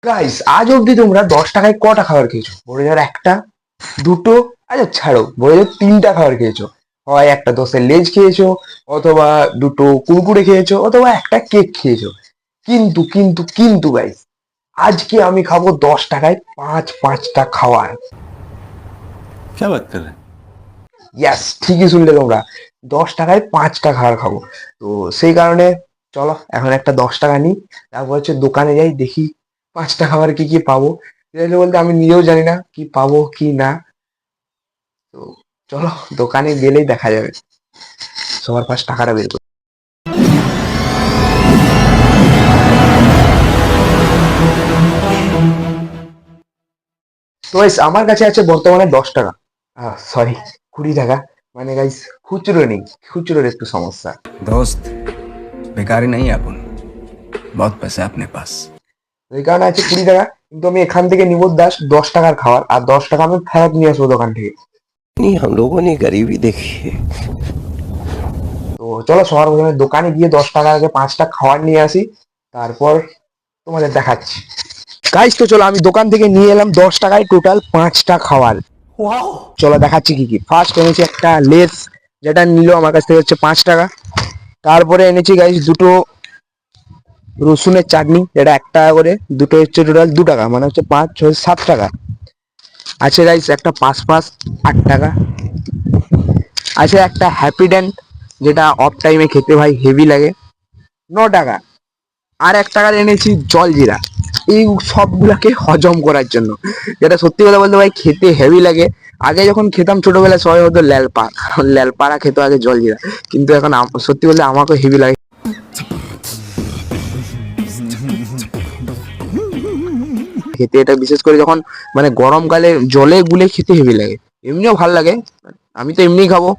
Guys আজ অব্দি তোমরা 10 টাকায় কটা খাবার খেয়েছো? বলে যার একটা, দুটো, আচ্ছা ছাড়ো, বলে যার 3টা খাবার খেয়েছো। হয় একটা 10-এর লেজ খেয়েছো, অথবা দুটো কুরকুরে খেয়েছো, অথবা একটা কেক খেয়েছো। কিন্তু গাইস, আজকে আমি খাবো 10 টাকায় পাঁচটা খাবার। क्या बात कर रहे हैं। ইয়াস, ঠিকই শুনলে তোমরা, 10 টাকায় 5টা খাবার খাবো। তো সেই কারণে চলো এখন একটা 10 টাকা নিই, তারপর হচ্ছে দোকানে যাই, দেখি 5টা খাবার কি কি পাবো। যেটা বলতে আমি নিজেও জানি না কি পাবো কি না। তো চলো, দোকানে গেলেই দেখা যাবে। সবার ফার্স্ট টাকাটা বের করি। তো গাইস আমার কাছে আছে বর্তমানে 10 টাকা, সরি 20 টাকা। মানে গাইস খুচরো নেই, খুচরোর একটু সমস্যা। दोस्त बेकारी नहीं है अपन। बहुत पैसा है अपने पास। এই কারণে আছে 20 টাকা, কিন্তু আমি এখান থেকে নিবো 10 টাকার খাবার, আর 10 টাকা আমি ফেরত নিয়ে আসবো দোকান থেকে। नहीं, हम लोगों ने गरीबी देखी है। তো চলো সবার প্রথমে দোকানে গিয়ে 10 টাকা আগে 5টা খাবার নিয়ে আসি, তারপর তোমাদের দেখাচ্ছি। গাইস তো চলো, আমি দোকান থেকে নিয়ে এলাম 10 টাকায় টোটাল 5টা খাবার। চলো দেখাচ্ছি কি কি। ফার্স্ট এনেছি একটা লেস, যেটা নিল আমার কাছ থেকে হচ্ছে 5 টাকা। তারপরে এনেছি গাইস দুটো রসুনের চাটনি, যেটা 1 টাকা করে, দুটো হচ্ছে টোটাল 2 টাকা, মানে হচ্ছে 5, 6, 7 টাকা। আছে গাইস একটা পাঁচ 8 টাকা। আছে একটা হ্যাপিডেন্ট, যেটা অফ টাইমে খেতে ভাই হেভি লাগে, 9 টাকা। আর 1 টাকার এনেছি জলজিরা, এই সবগুলাকে হজম করার জন্য, যেটা সত্যি কথা বলতে ভাই খেতে হেভি লাগে। আগে যখন খেতাম ছোটবেলায় সবাই হতো ল্যালপা, ল্যালপাড়া খেতো আগে জলজিরা, কিন্তু এখন সত্যি বলতে আমাকেও হেভি লাগে খেতে। এটা বিশেষ করে যখন মানে গরমকালে জলে গুলে খেতে হেভি লাগে, এমনিও ভাল লাগে, আমি তো এমনিই খাবো।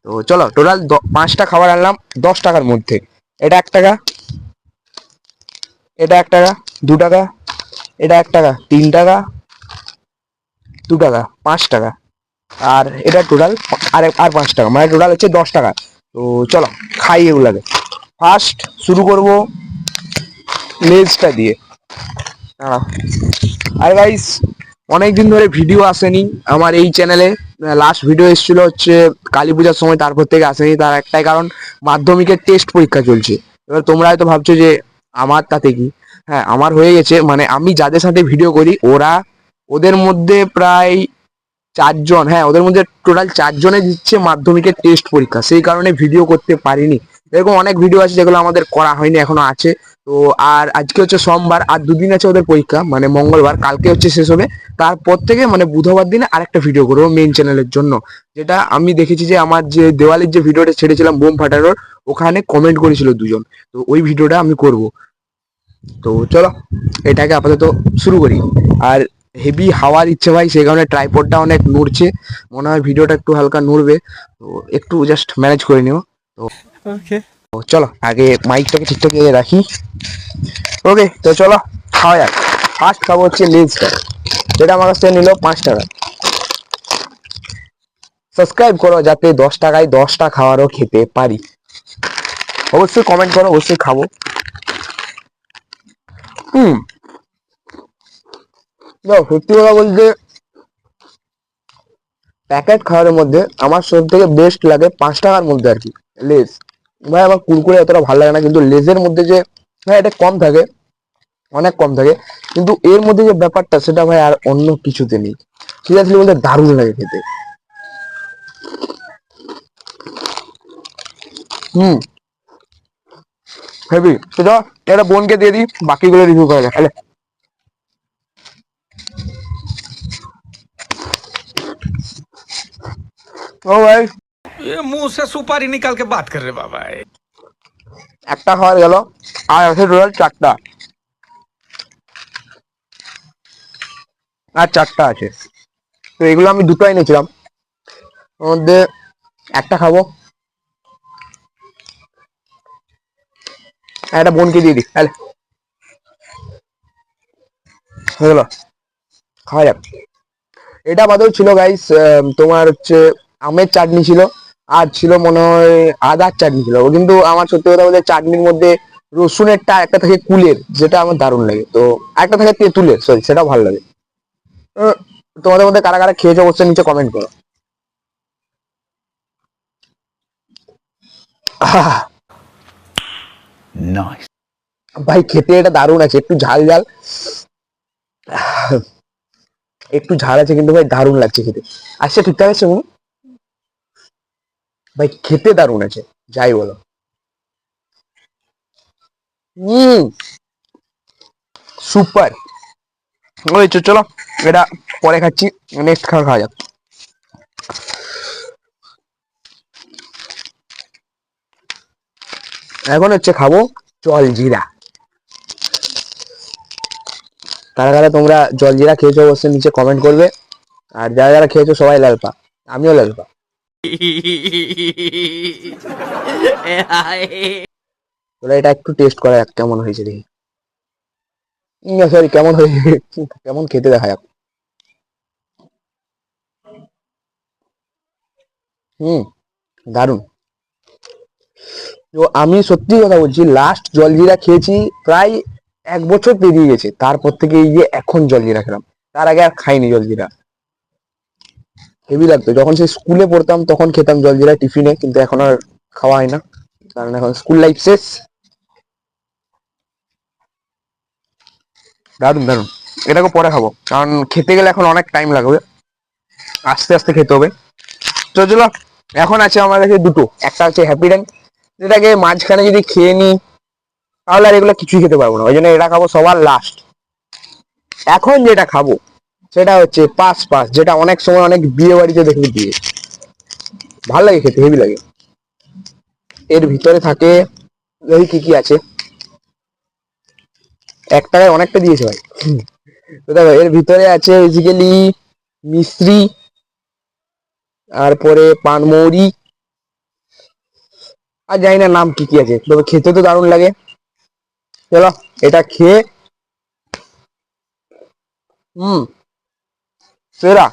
তো চলো টোটাল 5টা খাবার আনলাম 10 টাকার মধ্যে। এটা 1 টাকা, এটা 1 টাকা, 2 টাকা, এটা 1 টাকা, 3 টাকা, 2 টাকা, 5 টাকা, আর এটা টোটাল আর 5 টাকা, মানে টোটাল হচ্ছে 10 টাকা। তো চলো খাই এগুলাকে। ফার্স্ট শুরু করব লেজটা দিয়ে। দাঁড়াও। আর গাইস, অনেকদিন ধরে ভিডিও আসেনি আমার এই চ্যানেলে। লাস্ট ভিডিও এসেছিল হচ্ছে কালী পূজার সময়, তারপর থেকে আসেনি। তার একটাই কারণ, মাধ্যমিকের টেস্ট পরীক্ষা চলছে। এবার তোমরা হয়তো ভাবছো যে আমার তাতে কি। হ্যাঁ, আমার হয়ে গেছে, মানে আমি যাদের সাথে ভিডিও করি ওদের মধ্যে প্রায় 4 জন, হ্যাঁ ওদের মধ্যে টোটাল 4 জনে দিচ্ছে মাধ্যমিকের টেস্ট পরীক্ষা, সেই কারণে ভিডিও করতে পারিনি। এরকম অনেক ভিডিও আছে যেগুলো আমাদের করা হয়নি, এখনো আছে। তো আর আজকে হচ্ছে সোমবার, আর দুদিন আছে ওদের পরীক্ষা, মানে মঙ্গলবার কালকে হচ্ছে শেষ হবে। তারপর থেকে মানে বুধবার দিনে আরেকটা ভিডিও করবো মেইন চ্যানেলের জন্য। যেটা আমি দেখেছি যে আমার যে দেওয়ালির যে ভিডিওটা ছেড়েছিলাম বোম ফাটানোর, ওখানে কমেন্ট করেছিল 2 জন, তো ওই ভিডিওটা আমি করব। তো চলো এটাকে আপাতত শুরু করি। আর হেভি হাওয়ার ইচ্ছে ভাই, সেই কারণে ট্রাইপডটা অনেক নড়ছে, মনে হয় ভিডিওটা একটু হালকা নড়বে, তো একটু জাস্ট ম্যানেজ করে নিও। তো চলো আগে মাইকটাকে ঠিকঠাক জায়গায় রাখি। ওকে, তো চলো খাওয়া যাক। ফার্স্ট খাবো হচ্ছে লেজটা, যেটা আমার কাছ থেকে নিল 5 টাকা। সাবস্ক্রাইব করো যাতে 10 টাকায় 10টা খাবারও খেতে পারি। অবশ্যই কমেন্ট করো, অবশ্যই খাবো। হুম, সত্যি কথা বলতে প্যাকেট খাবারের মধ্যে আমার সব থেকে বেস্ট লাগে 5 টাকার মধ্যে আর কি, লেজ। ভাই আমার কুরকুরে এতটা ভালো লাগে না, কিন্তু লেজের মধ্যে যে, ভাই এটা কম থাকে, অনেক কম থাকে, কিন্তু এর মধ্যে যে ব্যাপারটা সেটা ভাই আর অন্য কিছুতে নেই। সিরিয়াসলি বলতে দারুণ লাগে খেতে। হুম, হেভি। তো চল এটা বোনকে দিয়ে দিই, বাকিগুলো রিভিউ করা যাক। তাহলে ও ভাই, ये मुंह से सुपारी निकाल के बात कर रहे बाबा। একটা খাবার গেল, আর আছে টোটাল 4টা, আর 4টা আছে। তো এগুলো আমি দুটো এনেছিলাম, ওর মধ্যে একটা খাবো, আর একটা বোনকে দিয়ে দিই। তাহলে হয়ে গেল, খাওয়া যাক। এটা বাদেও ছিল গাইস, তোমার হচ্ছে আমের চাটনি ছিল, আর ছিল মনে হয় আদার চাটনি ছিল। কিন্তু আমার সত্যি কথা বলতে চাটনির মধ্যে রসুনেরটা, একটা থাকে কুলের, যেটা আমার দারুণ লাগে। তো একটা থাকে তেঁতুলের, সরি, সেটাও ভালো লাগে। তোমাদের মধ্যে কারা কারা খেয়েছো অবশ্যই নিচে কমেন্ট করো। नाइस। ভাই খেতে এটা দারুণ আছে, একটু ঝাল ঝাল, একটু ঝাল আছে কিন্তু ভাই দারুণ লাগছে খেতে। আচ্ছা ঠিকঠাক আছে ভাই, খেতে দারুণ আছে যাই বলো। সুপার। ওই চলো এটা পরে খাচ্ছি, নেক্সট খাওয়া যাক। এখন হচ্ছে খাবো জলজিরা। কারা কারা তোমরা জলজিরা খেয়েছো অবশ্যই নিচে কমেন্ট করবে। আর যারা যারা খেয়েছো সবাই লালপা, আমিও লালপা। তোরা এটা একটু টেস্ট করা যাক কেমন হয়েছে দেখি। সরি, কেমন হয়েছে, কেমন খেতে দেখা যাক। দারুন। তো আমি সত্যি কথা বলছি, লাস্ট জলজিরা খেয়েছি প্রায় 1 বছর পেরিয়ে গেছে, তারপর থেকে এই যে এখন জলজিরা খেলাম, তার আগে আর খাইনি জলজিরা। হেভি লাগতো যখন সেই স্কুলে পড়তাম, তখন খেতাম জলজিরা টিফিনে, কিন্তু এখন আর খাওয়া হয় না, কারণ এখন স্কুল লাইফ শেষ। দারুন দারুন, এটাকে পরে খাবো, কারণ খেতে গেলে এখন অনেক টাইম লাগবে, আস্তে আস্তে খেতে হবে। তো চলো, এখন আছে আমার কাছে দুটো, একটা হচ্ছে হ্যাপিডেন্ট, যেটাকে মাঝখানে যদি খেয়ে নিই তাহলে আর এগুলো কিছুই খেতে পারবো না, ওই জন্য এটা খাবো সবার লাস্ট। এখন যেটা খাবো সেটা হচ্ছে পাস পাস, যেটা অনেক সময় অনেক বিয়ে বাড়িতে দেখলে দিয়ে, ভালো লাগে খেতে, হেভি লাগে। এর ভিতরে থাকে ওই কি কি আছে, 1 টাকায় অনেকটা দিয়েছে ভাই। তো দেখো এর ভিতরে আছে বেসিক্যালি মিশ্রি, তারপরে পানমৌরি, আর জানি না নাম কি কি আছে, তবে খেতে তো দারুণ লাগে। চলো এটা খেয়ে সেরা।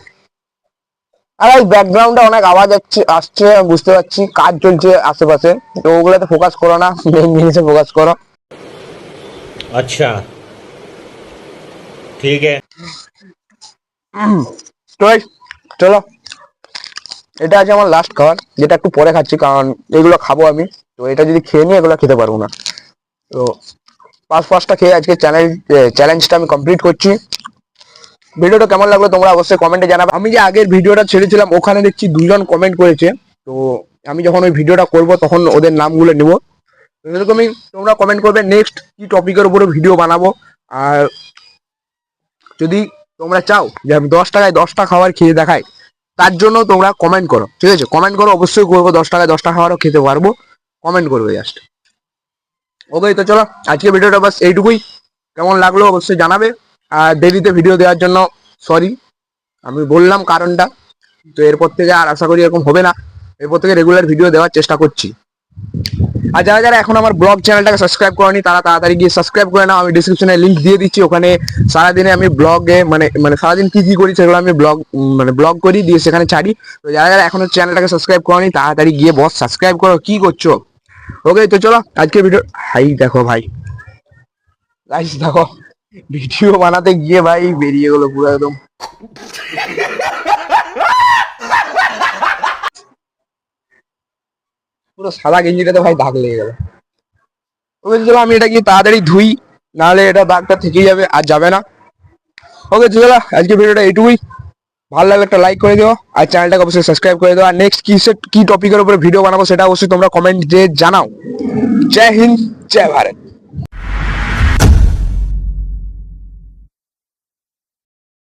আর এই ব্যাকগ্রাউন্ডে অনেক আওয়াজ আসছে, বুঝতে পারছি, কাজ চলছে আশেপাশে, তো ওগুলোতে ফোকাস করো না, মেইন জিনিসে ফোকাস করো। अच्छा ठीक है। তো চলো, এটা আছে আমার লাস্ট খাবার, যেটা একটু পরে খাচ্ছি, কারণ এগুলো খাবো আমি, তো এটা যদি খেয়ে নিই এগুলো খেতে পারবো না। তো পাঁচটা খেয়ে আজকে চ্যালেঞ্জটা আমি কমপ্লিট করছি। ভিডিওটা কেমন লাগলো তোমরা অবশ্যই কমেন্টে জানাবে। আমি যে আগের ভিডিওটা ছেড়েছিলাম ওখানে দেখছি 2জন কমেন্ট করেছে, তো আমি যখন ওই ভিডিওটা করব তখন ওদের নামগুলো নেব। এরকমই তোমরা কমেন্ট করবে নেক্সট কি টপিকের উপরে ভিডিও বানাবো। আর যদি তোমরা চাও যে আমি 10 টাকায় 10টা খাবার খেয়ে দেখাই, তার জন্য তোমরা কমেন্ট করো, ঠিক আছে? কমেন্ট করো, অবশ্যই করবো, 10 টাকায় 10টা খাবারও খেতে পারবো, কমেন্ট করবে জাস্ট। ওকে, তো চলো আজকে ভিডিওটা বাস এইটুকুই। কেমন লাগলো অবশ্যই জানাবে। আর দেরিতে ভিডিও দেওয়ার জন্য সরি, আমি বললাম কারণটা। তো এরপর থেকে আর আশা করি এরকম হবে না, এরপর থেকে রেগুলার ভিডিও দেওয়ার চেষ্টা করছি। আর যারা যারা এখন আমার ব্লগ চ্যানেলটাকে সাবস্ক্রাইব করেনি তারা তাড়াতাড়ি গিয়ে সাবস্ক্রাইব করে নাও, আমি ডিসক্রিপশনে লিঙ্ক দিয়ে দিচ্ছি। ওখানে সারাদিনে আমি ব্লগে মানে সারাদিন কি কি করি সেগুলো আমি ব্লগ করি, দিয়ে সেখানে ছাড়ি। তো যারা যারা এখনো চ্যানেলটাকে সাবস্ক্রাইব করেনি তাড়াতাড়ি গিয়ে বস সাবস্ক্রাইব করো, কি করছো? ওকে, তো চলো আজকে ভিডিও, হাই দেখো ভাই, গাইস দেখো ভিডিও বানাতে গিয়ে ভাই বেরিয়ে গেলো পুরো একদম। পুরো সাদা গেঞ্জিটাতে ভাই দাগ লেগে গেল। ওকে চলো, আমি এটা কি তাড়াতাড়ি ধুই, নাহলে এটা দাগটা থেকেই যাবে আর যাবে না। ওকে চলো, আজকে ভিডিওটা এইটুকুই। ভালো লাগলে একটা লাইক করে দিও, আর চ্যানেলটাকে অবশ্যই সাবস্ক্রাইব করে দিও। আর নেক্সট কি টপিকের উপরে ভিডিও বানাবো সেটা অবশ্যই তোমরা কমেন্ট দিয়ে জানাও। জয় হিন্দ, জয় ভারত।